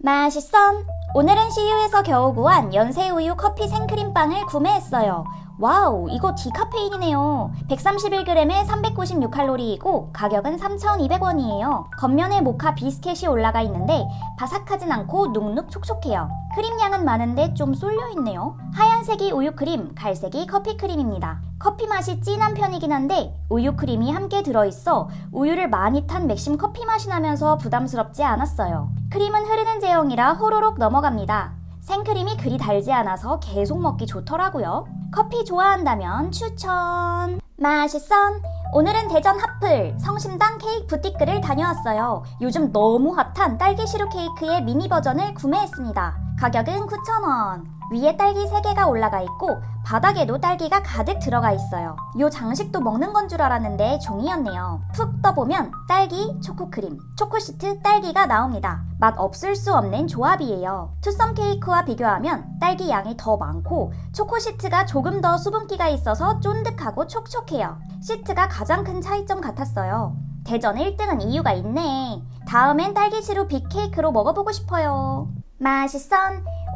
맛있어! 오늘은 CU에서 겨우 구한 연세우유 커피 생크림빵을 구매했어요. 와우, 이거 디카페인이네요. 131g에 396칼로리이고 가격은 3,200원이에요. 겉면에 모카 비스켓이 올라가 있는데 바삭하진 않고 눅눅 촉촉해요. 크림량은 많은데 좀 쏠려있네요. 하얀색이 우유크림, 갈색이 커피크림입니다. 커피 맛이 진한 편이긴 한데 우유크림이 함께 들어있어 우유를 많이 탄 맥심 커피 맛이 나면서 부담스럽지 않았어요. 크림은 흐르는 제형이라 호로록 넘어갑니다. 생크림이 그리 달지 않아서 계속 먹기 좋더라고요. 커피 좋아한다면 추천! 맛있어! 오늘은 대전 하플 성심당 케이크 부티크를 다녀왔어요. 요즘 너무 핫한 딸기 시루 케이크의 미니 버전을 구매했습니다. 가격은 9,000원. 위에 딸기 3개가 올라가 있고 바닥에도 딸기가 가득 들어가 있어요. 요 장식도 먹는 건 줄 알았는데 종이였네요. 푹 떠보면 딸기, 초코크림, 초코시트, 딸기가 나옵니다. 맛 없을 수 없는 조합이에요. 투썸 케이크와 비교하면 딸기 양이 더 많고 초코시트가 조금 더 수분기가 있어서 쫀득하고 촉촉해요. 시트가 가장 큰 차이점 같았어요. 대전 1등은 이유가 있네. 다음엔 딸기 시루 빅케이크로 먹어보고 싶어요. 맛있어!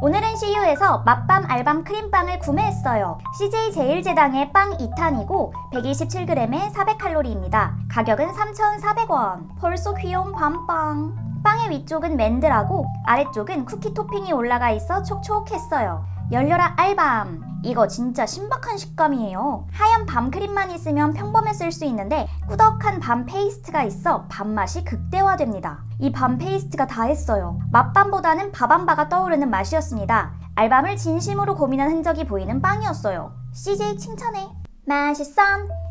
오늘은 CU에서 맛밤 알밤 크림빵을 구매했어요. CJ 제일제당의 빵 2탄이고 127g에 400칼로리입니다. 가격은 3,400원. 벌써 귀여운 밤빵. 빵의 위쪽은 맨들하고 아래쪽은 쿠키 토핑이 올라가 있어 촉촉했어요. 열려라 알밤. 이거 진짜 신박한 식감이에요. 하얀 밤 크림만 있으면 평범했을 수 있는데 꾸덕한 밤 페이스트가 있어 밤맛이 극대화됩니다. 이 밤 페이스트가 다 했어요. 맛밤보다는 밥안바가 떠오르는 맛이었습니다. 알밤을 진심으로 고민한 흔적이 보이는 빵이었어요. CJ 칭찬해. 맛있어!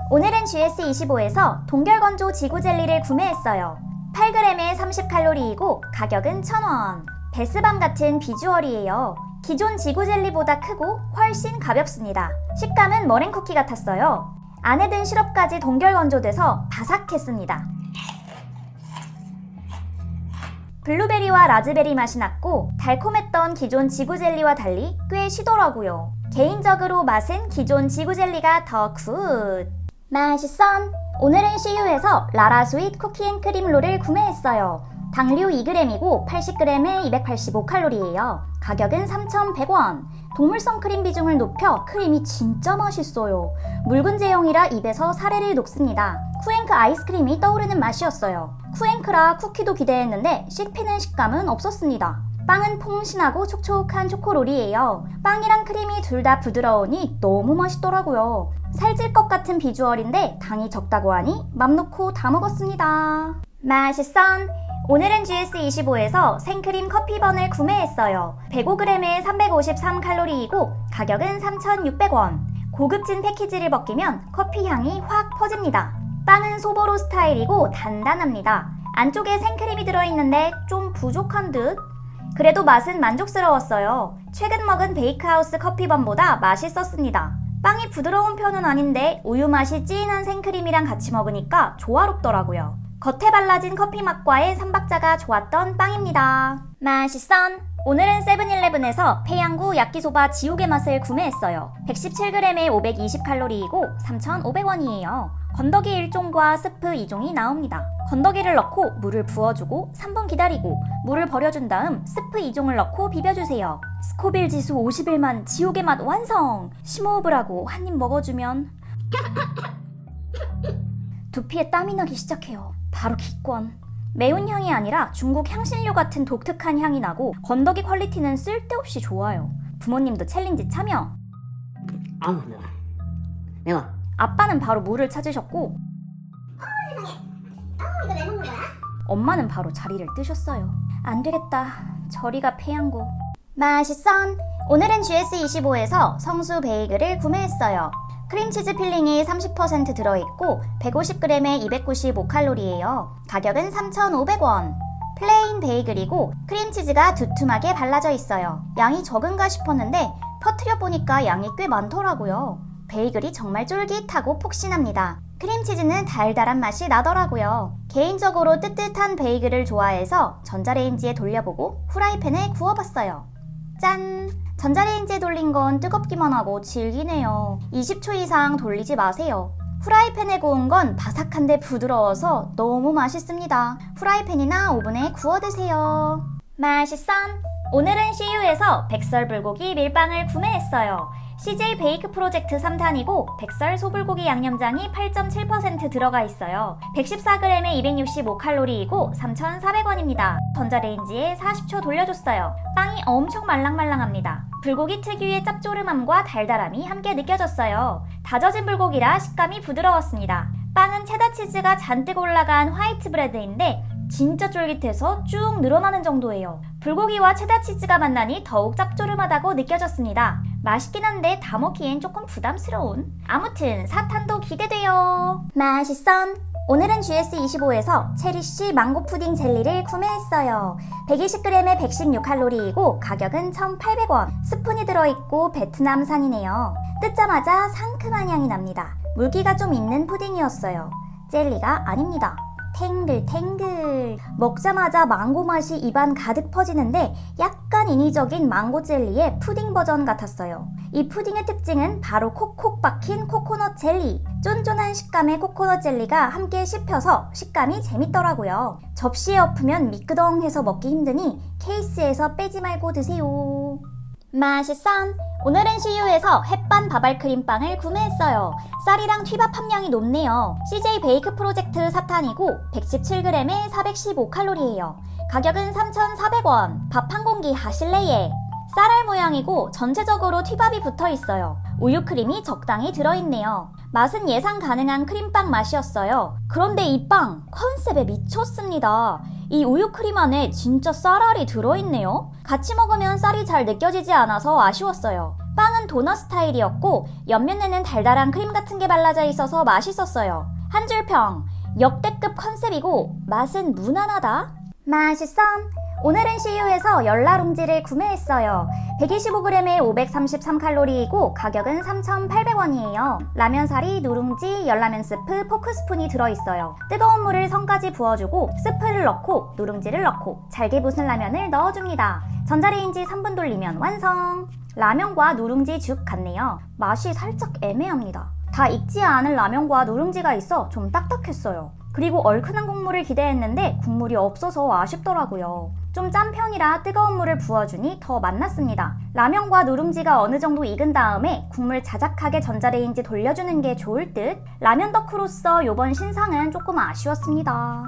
오늘은 GS25에서 동결건조 지구젤리를 구매했어요. 8g에 30칼로리이고 가격은 1,000원. 베스밤 같은 비주얼이에요. 기존 지구젤리보다 크고 훨씬 가볍습니다. 식감은 머랭쿠키 같았어요. 안에 든 시럽까지 동결건조돼서 바삭했습니다. 블루베리와 라즈베리 맛이 났고 달콤했던 기존 지구젤리와 달리 꽤 시더라고요. 개인적으로 맛은 기존 지구젤리가 더 굿! 맛있어! 오늘은 CU에서 라라 스윗 쿠키앤크림롤을 구매했어요. 당류 2g이고 80g에 285칼로리예요. 가격은 3,100원. 동물성 크림 비중을 높여 크림이 진짜 맛있어요. 묽은 제형이라 입에서 사레를 녹습니다. 쿠앤크 아이스크림이 떠오르는 맛이었어요. 쿠앤크라 쿠키도 기대했는데 씹히는 식감은 없었습니다. 빵은 퐁신하고 촉촉한 초코롤이에요. 빵이랑 크림이 둘 다 부드러우니 너무 맛있더라고요. 살찔 것 같은 비주얼인데 당이 적다고 하니 맘 놓고 다 먹었습니다. 맛있어! 오늘은 GS25에서 생크림 커피번을 구매했어요. 105g에 353칼로리이고 가격은 3,600원. 고급진 패키지를 벗기면 커피 향이 확 퍼집니다. 빵은 소보로 스타일이고 단단합니다. 안쪽에 생크림이 들어있는데 좀 부족한 듯? 그래도 맛은 만족스러웠어요. 최근 먹은 베이크하우스 커피번보다 맛있었습니다. 빵이 부드러운 편은 아닌데 우유 맛이 진한 생크림이랑 같이 먹으니까 조화롭더라고요. 겉에 발라진 커피 맛과의 삼박자가 좋았던 빵입니다. 맛있어! 오늘은 세븐일레븐에서 페양구 야끼소바 지옥의 맛을 구매했어요. 117g에 520칼로리이고 3,500원이에요. 건더기 1종과 스프 2종이 나옵니다. 건더기를 넣고 물을 부어주고 3분 기다리고 물을 버려준 다음 스프 2종을 넣고 비벼주세요. 스코빌 지수 51만 지옥의 맛 완성! 심호흡을 하고 한 입 먹어주면 두피에 땀이 나기 시작해요. 바로 기권. 매운 향이 아니라 중국 향신료 같은 독특한 향이 나고 건더기 퀄리티는 쓸데없이 좋아요. 부모님도 챌린지 참여. 아우 매워. 아빠는 바로 물을 찾으셨고 세상에. 이거 왜 먹는 거야? 엄마는 바로 자리를 뜨셨어요. 안 되겠다. 저리가 페양고. 맛있어! 오늘은 GS25에서 성수 베이글을 구매했어요. 크림치즈 필링이 30% 들어있고 150g에 295칼로리예요. 가격은 3,500원. 플레인 베이글이고 크림치즈가 두툼하게 발라져 있어요. 양이 적은가 싶었는데 퍼뜨려 보니까 양이 꽤 많더라고요. 베이글이 정말 쫄깃하고 폭신합니다. 크림치즈는 달달한 맛이 나더라고요. 개인적으로 뜨뜻한 베이글을 좋아해서 전자레인지에 돌려보고 후라이팬에 구워봤어요. 짠! 전자레인지에 돌린 건 뜨겁기만 하고 질기네요. 20초 이상 돌리지 마세요. 후라이팬에 구운 건 바삭한데 부드러워서 너무 맛있습니다. 후라이팬이나 오븐에 구워 드세요. 맛있선! 오늘은 CU에서 백설 불고기 밀빵을 구매했어요. CJ 베이크 프로젝트 3탄이고 백설 소불고기 양념장이 8.7% 들어가 있어요. 114g에 265칼로리이고 3,400원입니다. 전자레인지에 40초 돌려줬어요. 빵이 엄청 말랑말랑합니다. 불고기 특유의 짭조름함과 달달함이 함께 느껴졌어요. 다져진 불고기라 식감이 부드러웠습니다. 빵은 체다 치즈가 잔뜩 올라간 화이트 브레드인데 진짜 쫄깃해서 쭉 늘어나는 정도예요. 불고기와 체다 치즈가 만나니 더욱 짭조름하다고 느껴졌습니다. 맛있긴 한데 다 먹기엔 조금 부담스러운. 아무튼 4탄도 기대돼요. 맛있선! 오늘은 GS25에서 체리쉬 망고 푸딩 젤리를 구매했어요. 120g에 116칼로리이고 가격은 1,800원. 스푼이 들어있고 베트남산이네요. 뜯자마자 상큼한 향이 납니다. 물기가 좀 있는 푸딩이었어요. 젤리가 아닙니다. 탱글탱글. 먹자마자 망고 맛이 입안 가득 퍼지는데 약간 인위적인 망고 젤리의 푸딩 버전 같았어요. 이 푸딩의 특징은 바로 콕콕 박힌 코코넛 젤리. 쫀쫀한 식감의 코코넛 젤리가 함께 씹혀서 식감이 재밌더라고요. 접시에 엎으면 미끄덩해서 먹기 힘드니 케이스에서 빼지 말고 드세요. 맛있선! 오늘은 CU에서 햇반 바발크림빵을 구매했어요. 쌀이랑 튀밥 함량이 높네요. CJ 베이크 프로젝트 4탄이고 117g에 415칼로리예요. 가격은 3,400원. 밥 한 공기 하실래예? 쌀알 모양이고 전체적으로 튀밥이 붙어있어요. 우유크림이 적당히 들어있네요. 맛은 예상 가능한 크림빵 맛이었어요. 그런데 이 빵 컨셉에 미쳤습니다. 이 우유크림 안에 진짜 쌀알이 들어있네요. 같이 먹으면 쌀이 잘 느껴지지 않아서 아쉬웠어요. 빵은 도넛 스타일이었고 옆면에는 달달한 크림 같은 게 발라져 있어서 맛있었어요. 한 줄 평. 역대급 컨셉이고 맛은 무난하다. 맛있선! 오늘은 CU에서 열라룽지를 구매했어요. 125g에 533칼로리이고 가격은 3,800원이에요. 라면사리, 누룽지, 열라면 스프, 포크 스푼이 들어있어요. 뜨거운 물을 선까지 부어주고 스프를 넣고 누룽지를 넣고 잘게 부순 라면을 넣어줍니다. 전자레인지 3분 돌리면 완성! 라면과 누룽지 죽 같네요. 맛이 살짝 애매합니다. 다 익지 않은 라면과 누룽지가 있어 좀 딱딱했어요. 그리고 얼큰한 국물을 기대했는데 국물이 없어서 아쉽더라고요. 좀 짠 편이라 뜨거운 물을 부어주니 더 맛났습니다. 라면과 누룽지가 어느 정도 익은 다음에 국물 자작하게 전자레인지 돌려주는 게 좋을 듯. 라면 덕후로서 요번 신상은 조금 아쉬웠습니다.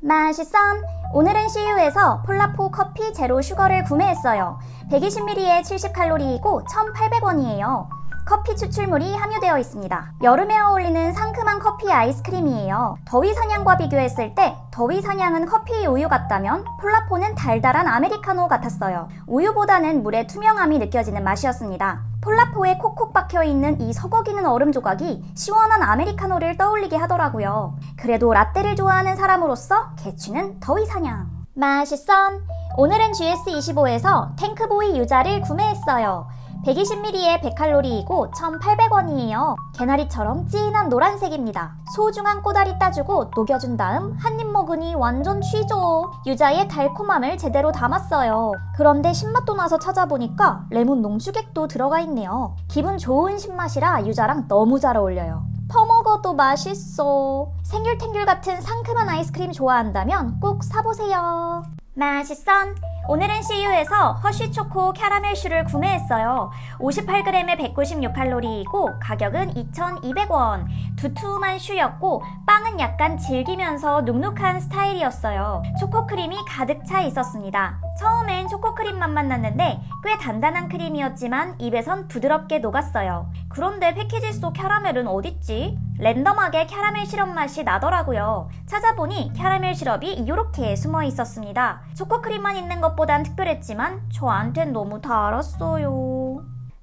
맛있선! 오늘은 CU에서 폴라포 커피 제로 슈거를 구매했어요. 120ml에 70칼로리이고 1,800원이에요. 커피 추출물이 함유되어 있습니다. 여름에 어울리는 상큼한 커피 아이스크림이에요. 더위 사냥과 비교했을 때 더위 사냥은 커피 우유 같다면 폴라포는 달달한 아메리카노 같았어요. 우유보다는 물의 투명함이 느껴지는 맛이었습니다. 폴라포에 콕콕 박혀있는 이 서걱이는 얼음 조각이 시원한 아메리카노를 떠올리게 하더라고요. 그래도 라떼를 좋아하는 사람으로서 개취는 더위 사냥. 맛있선! 오늘은 GS25에서 탱크보이 유자를 구매했어요. 120ml에 100칼로리이고 1,800원이에요. 개나리처럼 진한 노란색입니다. 소중한 꼬다리 따주고 녹여준 다음 한 입 먹으니 완전 취죠. 유자의 달콤함을 제대로 담았어요. 그런데 신맛도 나서 찾아보니까 레몬 농축액도 들어가 있네요. 기분 좋은 신맛이라 유자랑 너무 잘 어울려요. 퍼먹어도 맛있어. 생귤탱귤 같은 상큼한 아이스크림 좋아한다면 꼭 사보세요. 맛있선! 오늘은 CU에서 허쉬초코 캐러멜 슈를 구매했어요. 58g에 196칼로리이고 가격은 2,200원. 두툼한 슈였고 빵은 약간 질기면서 눅눅한 스타일이었어요. 초코크림이 가득 차 있었습니다. 처음엔 초코크림 맛만 났는데 꽤 단단한 크림이었지만 입에선 부드럽게 녹았어요. 그런데 패키지 속 캐러멜은 어딨지? 랜덤하게 캐러멜 시럽 맛이 나더라고요. 찾아보니 캐러멜 시럽이 이렇게 숨어 있었습니다. 초코크림만 있는 것보단 특별했지만 저한텐 너무 달았어요.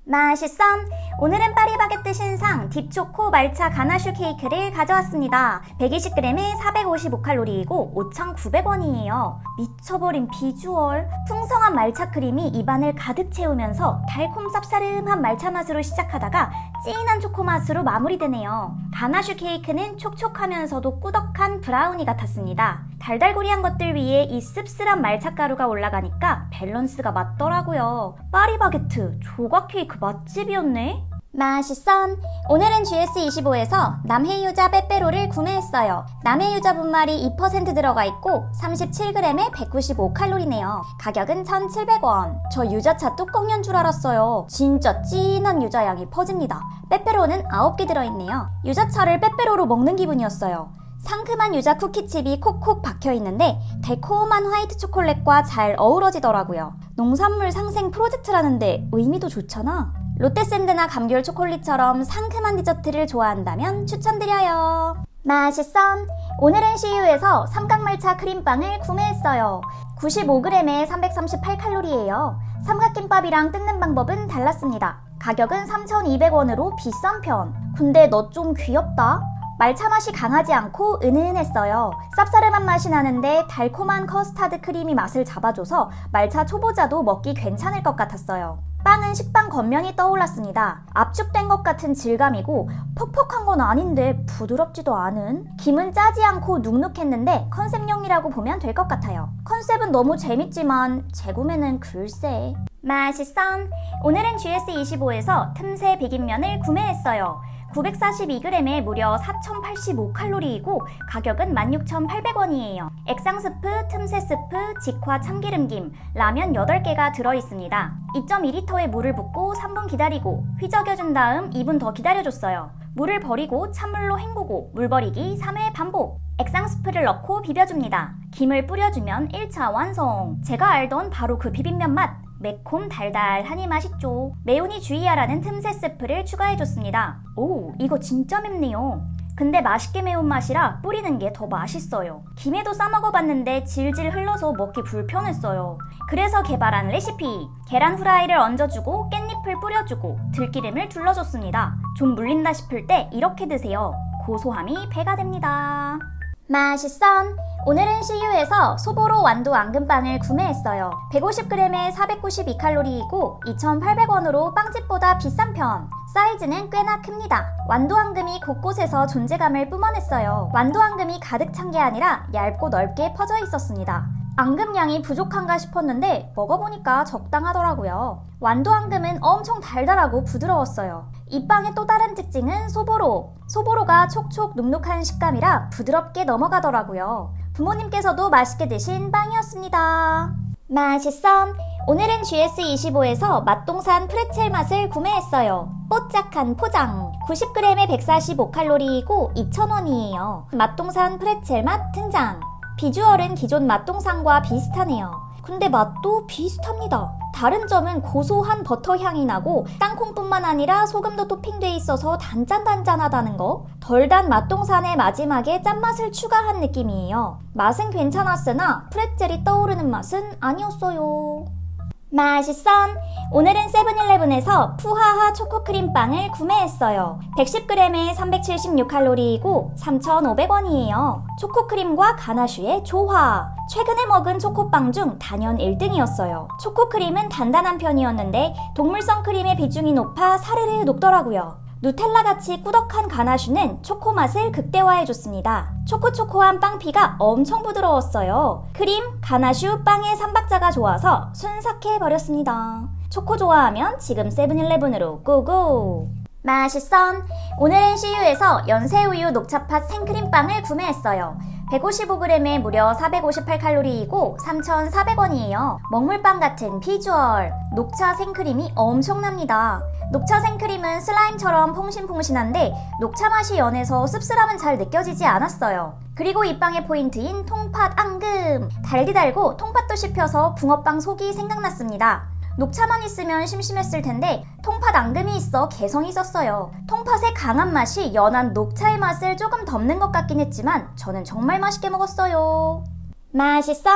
맛있선! 오늘은 파리바게뜨 신상 딥초코 말차 가나슈 케이크를 가져왔습니다. 120g에 455칼로리이고 5,900원이에요. 미쳐버린 비주얼. 풍성한 말차 크림이 입안을 가득 채우면서 달콤 쌉싸름한 말차 맛으로 시작하다가 진한 초코 맛으로 마무리되네요. 가나슈 케이크는 촉촉하면서도 꾸덕한 브라우니 같았습니다. 달달구리한 것들 위에 이 씁쓸한 말차 가루가 올라가니까 밸런스가 맞더라고요. 파리바게뜨 조각 케이크 맛집이었네. 맛있어. 오늘은 GS25에서 남해유자 빼빼로를 구매했어요. 남해유자 분말이 2% 들어가 있고 37g에 195칼로리네요. 가격은 1,700원. 저 유자차 뚜껑연 줄 알았어요. 진짜 진한 유자 향이 퍼집니다. 빼빼로는 9개 들어있네요. 유자차를 빼빼로로 먹는 기분이었어요. 상큼한 유자 쿠키칩이 콕콕 박혀있는데 달콤한 화이트 초콜릿과 잘 어우러지더라고요. 농산물 상생 프로젝트라는데 의미도 좋잖아. 롯데샌드나 감귤 초콜릿처럼 상큼한 디저트를 좋아한다면 추천드려요. 맛있어. 오늘은 CU에서 삼각말차 크림빵을 구매했어요. 95g에 338칼로리예요. 삼각김밥이랑 뜯는 방법은 달랐습니다. 가격은 3,200원으로 비싼 편. 근데 너 좀 귀엽다. 말차 맛이 강하지 않고 은은했어요. 쌉싸름한 맛이 나는데 달콤한 커스타드 크림이 맛을 잡아줘서 말차 초보자도 먹기 괜찮을 것 같았어요. 빵은 식빵 겉면이 떠올랐습니다. 압축된 것 같은 질감이고 퍽퍽한 건 아닌데 부드럽지도 않은? 김은 짜지 않고 눅눅했는데 컨셉용이라고 보면 될 것 같아요. 컨셉은 너무 재밌지만 재구매는 글쎄. 맛있어. 오늘은 GS25에서 틈새 비빔면을 구매했어요. 942g에 무려 4,085칼로리이고 가격은 16,800원이에요. 액상스프, 틈새스프, 직화 참기름김, 라면 8개가 들어있습니다. 2.2리터의 물을 붓고 3분 기다리고 휘저겨준 다음 2분 더 기다려줬어요. 물을 버리고 찬물로 헹구고 물 버리기 3회 반복. 액상스프를 넣고 비벼줍니다. 김을 뿌려주면 1차 완성. 제가 알던 바로 그 비빔면 맛. 매콤 달달하니 맛있죠. 매운이 주의하라는 틈새 스프를 추가해줬습니다. 오, 이거 진짜 맵네요. 근데 맛있게 매운맛이라 뿌리는 게 더 맛있어요. 김에도 싸먹어봤는데 질질 흘러서 먹기 불편했어요. 그래서 개발한 레시피. 계란 후라이를 얹어주고 깻잎을 뿌려주고 들기름을 둘러줬습니다. 좀 물린다 싶을 때 이렇게 드세요. 고소함이 배가 됩니다. 맛있어. 오늘은 CU에서 소보로 완두 앙금빵을 구매했어요. 150g에 492칼로리이고 2,800원으로 빵집보다 비싼 편. 사이즈는 꽤나 큽니다. 완두 앙금이 곳곳에서 존재감을 뿜어냈어요. 완두 앙금이 가득 찬 게 아니라 얇고 넓게 퍼져 있었습니다. 앙금량이 부족한가 싶었는데 먹어보니까 적당하더라고요. 완두 앙금은 엄청 달달하고 부드러웠어요. 이 빵의 또 다른 특징은 소보로. 소보로가 촉촉 눅눅한 식감이라 부드럽게 넘어가더라고요. 부모님께서도 맛있게 드신 빵이었습니다. 맛있어. 오늘은 GS25에서 맛동산 프레첼 맛을 구매했어요. 뽀짝한 포장. 90g에 145칼로리이고 2,000원이에요. 맛동산 프레첼 맛 등장. 비주얼은 기존 맛동산과 비슷하네요. 근데 맛도 비슷합니다. 다른 점은 고소한 버터 향이 나고 땅콩뿐만 아니라 소금도 토핑돼 있어서 단짠단짠하다는 거. 덜 단 맛동산의 마지막에 짠맛을 추가한 느낌이에요. 맛은 괜찮았으나 프레첼이 떠오르는 맛은 아니었어요. 맛있어. 오늘은 세븐일레븐에서 푸하하 초코크림빵을 구매했어요. 110g에 376칼로리이고 3,500원이에요. 초코크림과 가나슈의 조화. 최근에 먹은 초코빵 중 단연 1등이었어요. 초코크림은 단단한 편이었는데 동물성 크림의 비중이 높아 사르르 녹더라고요. 누텔라같이 꾸덕한 가나슈는 초코 맛을 극대화해줬습니다. 초코초코한 빵피가 엄청 부드러웠어요. 크림, 가나슈, 빵의 3박자가 좋아서 순삭해버렸습니다. 초코 좋아하면 지금 세븐일레븐으로 고고! 맛있어. 오늘은 CU에서 연새우유 녹차팥 생크림빵을 구매했어요. 155g에 무려 458칼로리이고 3,400원이에요. 먹물빵 같은 비주얼. 녹차 생크림이 엄청납니다. 녹차 생크림은 슬라임처럼 퐁신퐁신한데 녹차 맛이 연해서 씁쓸함은 잘 느껴지지 않았어요. 그리고 이 빵의 포인트인 통팥 앙금. 달디달고 통팥도 씹혀서 붕어빵 속이 생각났습니다. 녹차만 있으면 심심했을 텐데 통팥 앙금이 있어 개성이 있었어요. 통팥의 강한 맛이 연한 녹차의 맛을 조금 덮는 것 같긴 했지만 저는 정말 맛있게 먹었어요. 맛있어.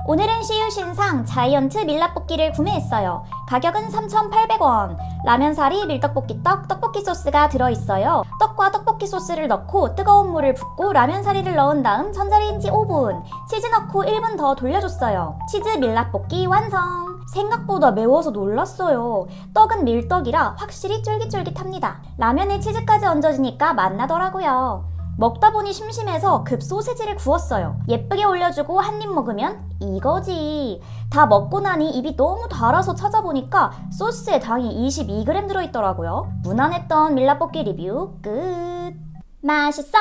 오늘은 CU 신상 자이언트 밀랍볶이를 구매했어요. 가격은 3,800원. 라면사리, 밀떡볶이떡, 떡볶이 소스가 들어있어요. 떡과 떡볶이 소스를 넣고 뜨거운 물을 붓고 라면사리를 넣은 다음 전자레인지 5분, 치즈 넣고 1분 더 돌려줬어요. 치즈 밀랍볶이 완성. 생각보다 매워서 놀랐어요. 떡은 밀떡이라 확실히 쫄깃쫄깃합니다. 라면에 치즈까지 얹어지니까 맛나더라고요. 먹다 보니 심심해서 급 소세지를 구웠어요. 예쁘게 올려주고 한 입 먹으면 이거지. 다 먹고 나니 입이 너무 달아서 찾아보니까 소스에 당이 22g 들어있더라고요. 무난했던 밀라볶이 리뷰 끝. 맛있어!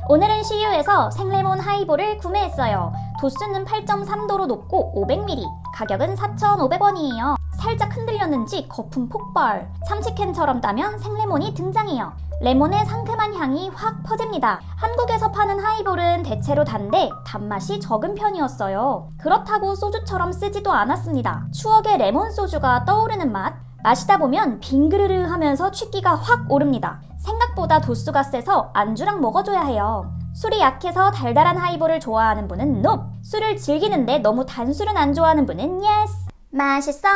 오늘은 CU에서 생레몬 하이볼을 구매했어요. 도수는 8.3도로 높고 500ml, 가격은 4,500원이에요. 살짝 흔들렸는지 거품 폭발. 참치캔처럼 따면 생레몬이 등장해요. 레몬의 상큼한 향이 확 퍼집니다. 한국에서 파는 하이볼은 대체로 단데 단맛이 적은 편이었어요. 그렇다고 소주처럼 쓰지도 않았습니다. 추억의 레몬 소주가 떠오르는 맛. 마시다 보면 빙그르르 하면서 취기가 확 오릅니다. 생각보다 도수가 세서 안주랑 먹어줘야 해요. 술이 약해서 달달한 하이볼을 좋아하는 분은 NO! 술을 즐기는데 너무 단술은 안 좋아하는 분은 YES! 맛있어!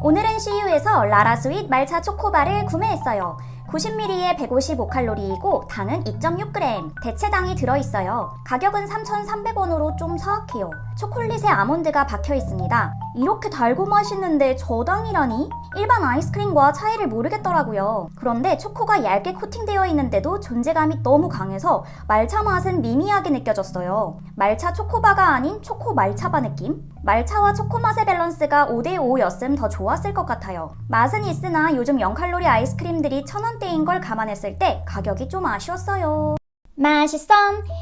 오늘은 CU에서 라라스윗 말차 초코바를 구매했어요. 90ml에 155칼로리이고 당은 2.6g, 대체당이 들어있어요. 가격은 3,300원으로 좀 사악해요. 초콜릿에 아몬드가 박혀 있습니다. 이렇게 달고 맛있는데 저당이라니? 일반 아이스크림과 차이를 모르겠더라고요. 그런데 초코가 얇게 코팅되어 있는데도 존재감이 너무 강해서 말차 맛은 미미하게 느껴졌어요. 말차 초코바가 아닌 초코 말차바 느낌? 말차와 초코 맛의 밸런스가 5대5였음 더 좋았을 것 같아요. 맛은 있으나 요즘 0칼로리 아이스크림들이 1,000원대인 걸 감안했을 때 가격이 좀 아쉬웠어요. 맛있어!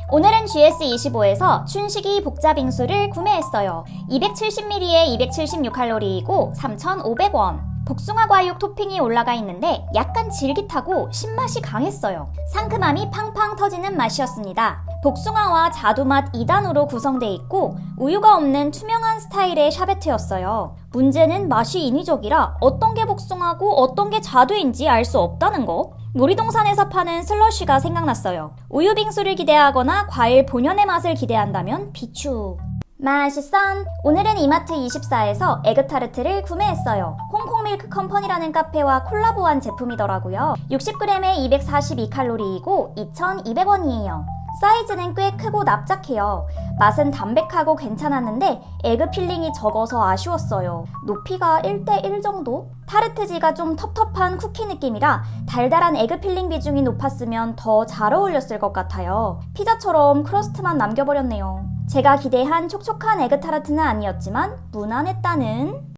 오늘은 GS25에서 춘식이 복자빙수를 구매했어요. 270ml에 276칼로리이고 3,500원. 복숭아 과육 토핑이 올라가 있는데 약간 질깃하고 신맛이 강했어요. 상큼함이 팡팡 터지는 맛이었습니다. 복숭아와 자두맛 2단으로 구성돼 있고 우유가 없는 투명한 스타일의 샤베트였어요. 문제는 맛이 인위적이라 어떤 게 복숭아고 어떤 게 자두인지 알 수 없다는 거. 놀이동산에서 파는 슬러쉬가 생각났어요. 우유 빙수를 기대하거나 과일 본연의 맛을 기대한다면 비추. 맛있어! 오늘은 이마트24에서 에그타르트를 구매했어요. 홍콩밀크 컴퍼니라는 카페와 콜라보한 제품이더라고요. 60g에 242칼로리이고 2,200원이에요. 사이즈는 꽤 크고 납작해요. 맛은 담백하고 괜찮았는데 에그 필링이 적어서 아쉬웠어요. 높이가 1대1 정도? 타르트지가 좀 텁텁한 쿠키 느낌이라 달달한 에그 필링 비중이 높았으면 더 잘 어울렸을 것 같아요. 피자처럼 크러스트만 남겨버렸네요. 제가 기대한 촉촉한 에그 타르트는 아니었지만 무난했다는